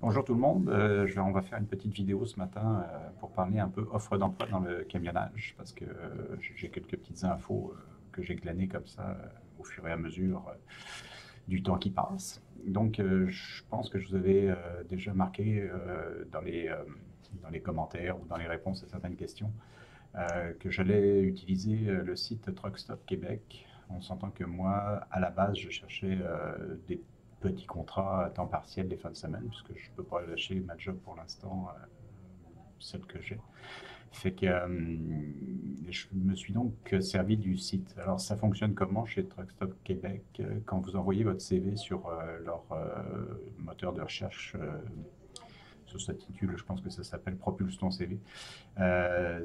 Bonjour tout le monde. On va faire une petite vidéo ce matin pour parler un peu offre d'emploi dans le camionnage parce que j'ai quelques petites infos que j'ai glanées comme ça au fur et à mesure du temps qui passe. Donc je pense que je vous avais déjà marqué dans les commentaires ou dans les réponses à certaines questions que j'allais utiliser le site Truck Stop Québec. On s'entend que moi, à la base, je cherchais des petits contrats à temps partiel les fins de semaine, puisque je ne peux pas lâcher ma job pour l'instant, celle que j'ai. Fait que je me suis donc servi du site. Alors ça fonctionne comment chez Truck Stop Québec? Quand vous envoyez votre CV sur leur moteur de recherche, ça s'intitule, je pense que ça s'appelle Propulse ton CV.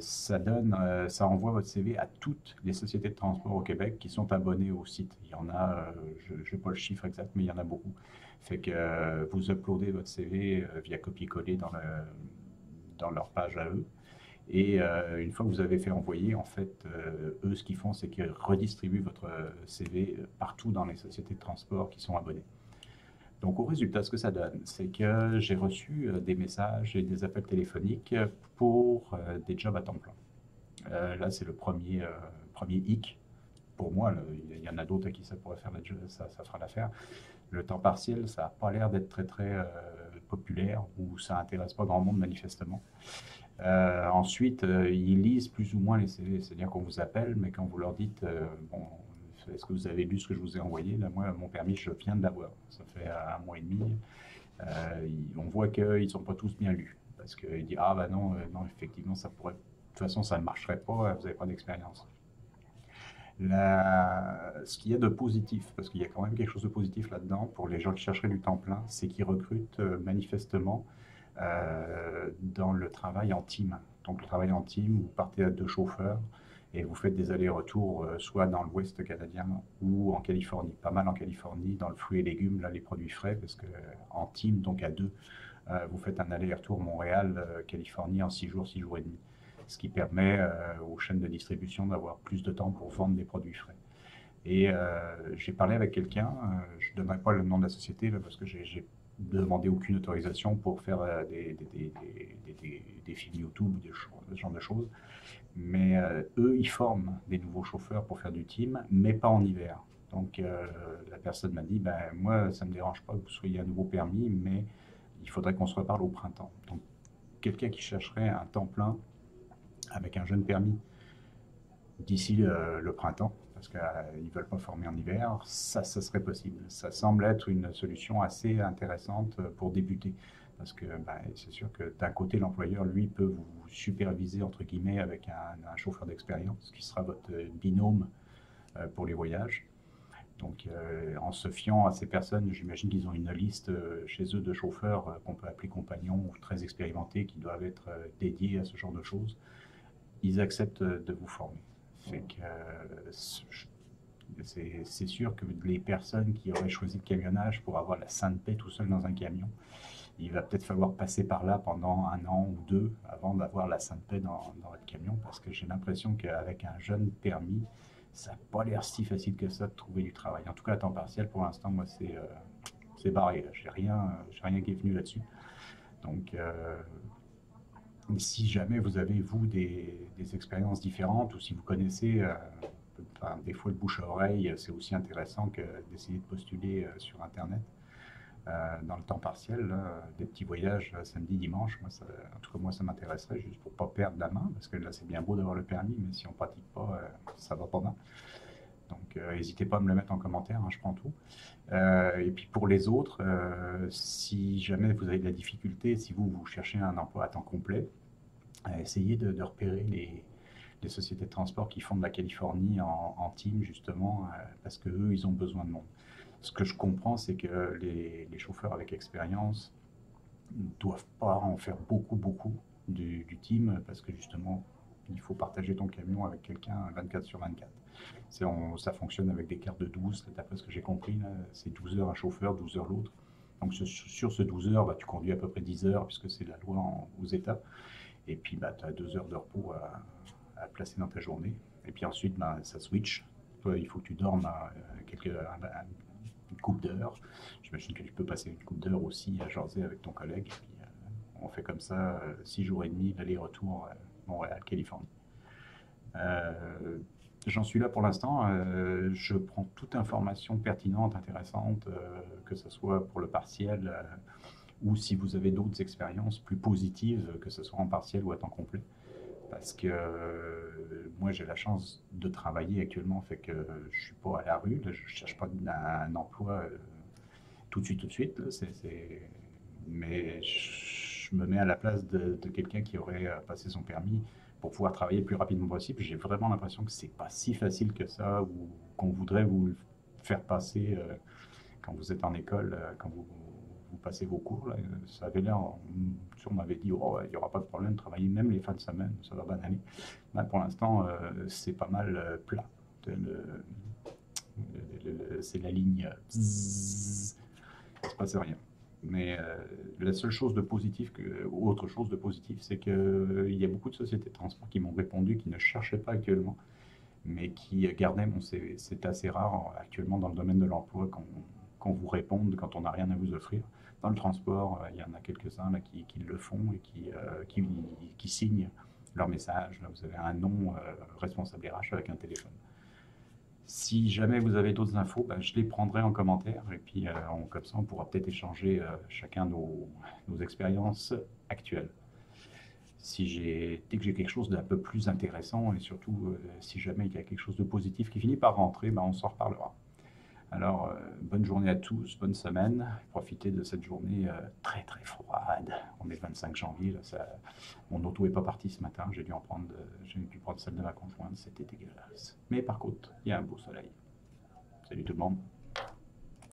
Ça envoie votre CV à toutes les sociétés de transport au Québec qui sont abonnées au site. Il y en a, je n'ai pas le chiffre exact, mais il y en a beaucoup. Fait que vous uploadez votre CV via copier-coller dans leur page à eux. Et une fois que vous avez fait envoyer, en fait, eux, ce qu'ils font, c'est qu'ils redistribuent votre CV partout dans les sociétés de transport qui sont abonnées. Donc au résultat, ce que ça donne, c'est que j'ai reçu des messages et des appels téléphoniques pour des jobs à temps plein. Là, c'est le premier hic pour moi. Il y en a d'autres à qui ça pourrait faire ça fera l'affaire. Le temps partiel, ça n'a pas l'air d'être très populaire ou ça n'intéresse pas grand monde manifestement. Ensuite, ils lisent plus ou moins les CV, c'est-à-dire qu'on vous appelle, mais quand vous leur dites bon, est-ce que vous avez lu ce que je vous ai envoyé? Là, moi, mon permis, je viens de l'avoir. Ça fait un mois et demi. On voit qu'ils ne sont pas tous bien lus. Parce qu'ils disent, ah ben non, non, effectivement, ça pourrait. De toute façon, ça ne marcherait pas, vous n'avez pas d'expérience. Ce qu'il y a de positif, parce qu'il y a quand même quelque chose de positif là-dedans, pour les gens qui chercheraient du temps plein, c'est qu'ils recrutent manifestement dans le travail en team. Donc le travail en team, vous partez à deux chauffeurs et vous faites des allers-retours soit dans l'Ouest canadien ou en Californie. Pas mal en Californie, dans le fruit et légumes, là les produits frais, parce que en team, donc à deux, vous faites un aller-retour Montréal-Californie en 6 jours, 6 jours et demi. Ce qui permet aux chaînes de distribution d'avoir plus de temps pour vendre des produits frais. Et j'ai parlé avec quelqu'un, je ne donnerai pas le nom de la société là, parce que j'ai demandé aucune autorisation pour faire des films YouTube ou ce genre de choses. Mais eux, ils forment des nouveaux chauffeurs pour faire du team, mais pas en hiver. Donc la personne m'a dit, ben, moi, ça ne me dérange pas que vous soyez à nouveau permis, mais il faudrait qu'on se reparle au printemps. Donc quelqu'un qui chercherait un temps plein avec un jeune permis d'ici le printemps, parce qu'ils ne veulent pas former en hiver, ça serait possible. Ça semble être une solution assez intéressante pour débuter. Parce que c'est sûr que d'un côté, l'employeur, lui, peut vous superviser, entre guillemets, avec un chauffeur d'expérience, qui sera votre binôme pour les voyages. Donc, en se fiant à ces personnes, j'imagine qu'ils ont une liste chez eux de chauffeurs qu'on peut appeler compagnons ou très expérimentés, qui doivent être dédiés à ce genre de choses. Ils acceptent de vous former. Fait que c'est sûr que les personnes qui auraient choisi le camionnage pour avoir la sainte paix tout seul dans un camion, il va peut-être falloir passer par là pendant un an ou deux avant d'avoir la sainte paix dans votre camion, parce que j'ai l'impression qu'avec un jeune permis, ça n'a pas l'air si facile que ça de trouver du travail. En tout cas, à temps partiel, pour l'instant, moi, c'est barré. J'ai rien qui est venu là-dessus. Donc, si jamais vous avez, vous, des expériences différentes, ou si vous connaissez, des fois le bouche à oreille, c'est aussi intéressant que d'essayer de postuler sur Internet. Dans le temps partiel, là, des petits voyages samedi, dimanche, en tout cas moi ça m'intéresserait juste pour ne pas perdre la main, parce que là c'est bien beau d'avoir le permis, mais si on ne pratique pas, ça va pas mal. Donc n'hésitez pas à me le mettre en commentaire, hein, je prends tout. Et puis pour les autres, si jamais vous avez de la difficulté, si vous cherchez un emploi à temps complet, essayez de repérer les sociétés de transport qui font de la Californie en team justement, parce qu'eux ils ont besoin de monde. Ce que je comprends, c'est que les chauffeurs avec expérience ne doivent pas en faire beaucoup du team, parce que justement, il faut partager ton camion avec quelqu'un 24 sur 24. Ça fonctionne avec des cartes de 12, d'après ce que j'ai compris, c'est 12 heures un chauffeur, 12 heures l'autre. Donc sur ce 12 heures, tu conduis à peu près 10 heures, puisque c'est la loi aux États. Et puis tu as 2 heures de repos à placer dans ta journée. Et puis ensuite, ça switch. Toi, il faut que tu dormes une coupe d'heure. J'imagine que tu peux passer une coupe d'heure aussi à jaser avec ton collègue. Et puis, on fait comme ça 6 jours et demi, l'aller-retour Montréal-Californie. J'en suis là pour l'instant. Je prends toute information pertinente, intéressante, que ce soit pour le partiel ou si vous avez d'autres expériences plus positives, que ce soit en partiel ou à temps complet. Parce que moi, j'ai la chance de travailler actuellement, fait que je ne suis pas à la rue, là, je ne cherche pas un emploi tout de suite, tout de suite. Là, mais je me mets à la place de quelqu'un qui aurait passé son permis pour pouvoir travailler le plus rapidement possible. J'ai vraiment l'impression que c'est pas si facile que ça, ou qu'on voudrait vous le faire passer quand vous êtes en école, quand vous passez vos cours. Là, ça avait l'air, on m'avait dit, oh, il n'y aura pas de problème, travailler même les fins de semaine, ça va bien aller. Mais pour l'instant, c'est pas mal plat. C'est la ligne, il ne se passe rien. Mais la seule chose de positif, autre chose de positif, c'est qu'il y a beaucoup de sociétés de transport qui m'ont répondu, qui ne cherchaient pas actuellement, mais qui gardaient mon CV. C'est assez rare actuellement dans le domaine de l'emploi qu'on vous réponde quand on n'a rien à vous offrir. Dans le transport, il y en a quelques-uns là, qui le font et qui signent leur message. Là, vous avez un nom responsable RH avec un téléphone. Si jamais vous avez d'autres infos, ben, je les prendrai en commentaire et puis comme ça on pourra peut-être échanger chacun nos expériences actuelles. Dès que j'ai quelque chose d'un peu plus intéressant et surtout si jamais il y a quelque chose de positif qui finit par rentrer, ben, on s'en reparlera. Alors, bonne journée à tous, bonne semaine. Profitez de cette journée très très froide. On est le 25 janvier, là, mon auto n'est pas parti ce matin, j'ai dû prendre celle de ma conjointe, c'était dégueulasse. Mais par contre, il y a un beau soleil. Salut tout le monde.